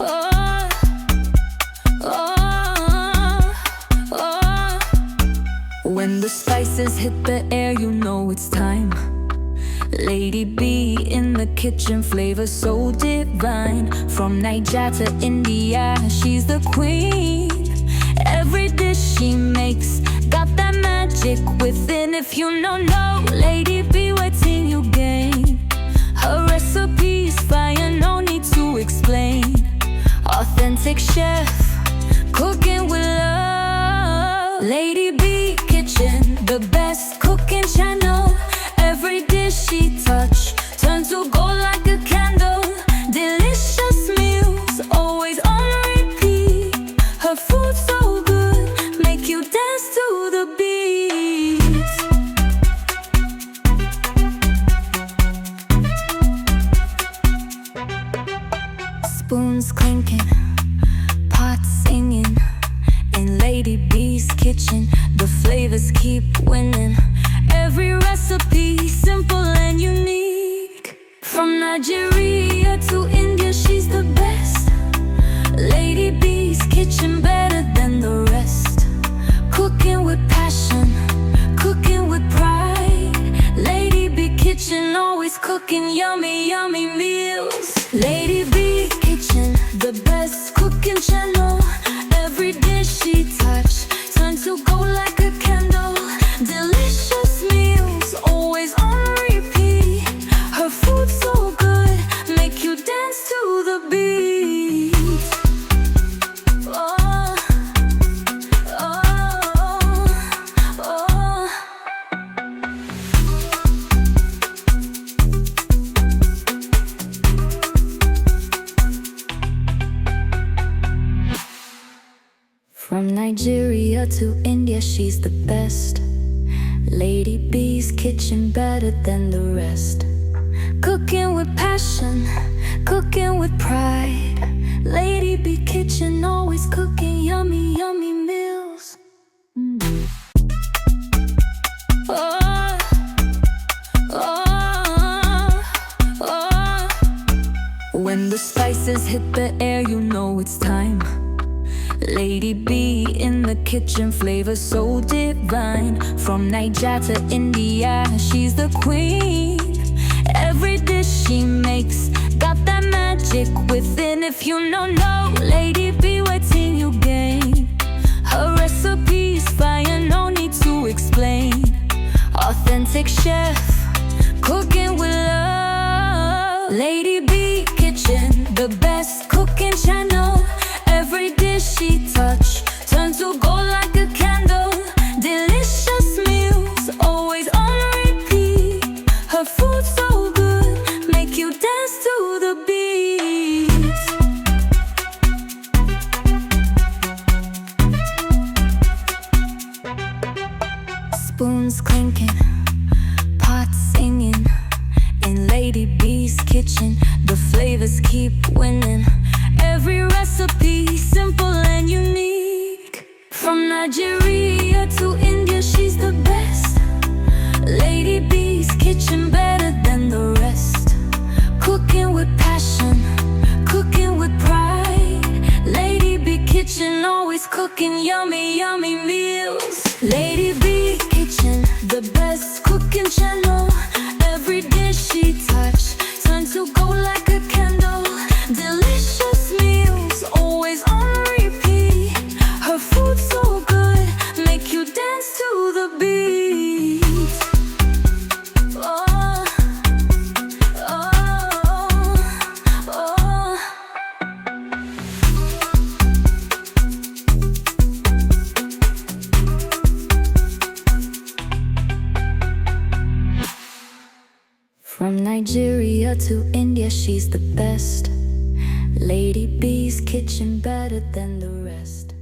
Oh, oh, oh. When the spices hit the air, you know it's time. Lady B in the kitchen, flavor so divine. From Niger to India, she's the queen. Every dish she makes got that magic within. If you don't know Lady B, wait till you gain. Her recipe's fire, no need to explain. Authentic chef, cooking with love. Lady B Kitchen, the best cooking channel. Every dish she touch turns to gold like a candle. Delicious meals, always on repeat. Her food so good, make you dance to the beat. Spoons clinking, pots singing. In Lady B's kitchen, the flavors keep winning. Every recipe simple and unique. From Nigeria to India, she's the best. Lady B's kitchen, better than the rest. Cooking with passion, cooking with pride. Lady B Kitchen, always cooking yummy, yummy meals. Lady B Kitchen, the best cooking channel. Every dish she touch turns to gold like a candle. Delicious meals, always on repeat. Her food so good, make you dance to the beat. Oh, oh, oh. From Nigeria to India, she's the best. Lady B's kitchen, better than the rest. Cooking with passion, cooking with pride. Lady B Kitchen, always cooking yummy, yummy meals. Oh, oh, oh. When the spices hit the air, you know it's time. Lady B in the kitchen, flavor so divine. From Niger to India, she's the queen. Every dish she makes got that magic within. If you don't know Lady B, wait till you gain. Her recipe's fire, no need to explain. Authentic chef, cooking with love. Lady B Kitchen, the best cooking channel. Every dish she touch turns to gold like a candle. Delicious meals, always on repeat. Her food so good, make you dance to the beat. Spoons clinking, pots singing. In Lady B's kitchen, the flavors keep winning. Every recipe simple and unique. From Nigeria to India, she's the best. Lady B's kitchen, better than the rest. Cooking with passion, cooking with pride. Lady B Kitchen, always cooking yummy, yummy meals. Lady B Kitchen, the best cooking channel. Every dish she touch turns to gold like a candle. Delicious meals, always on repeat. Her food so good, make you dance to the beat. Oh, oh, oh. From Nigeria to India, she's the best. Lady B's kitchen, better than the rest.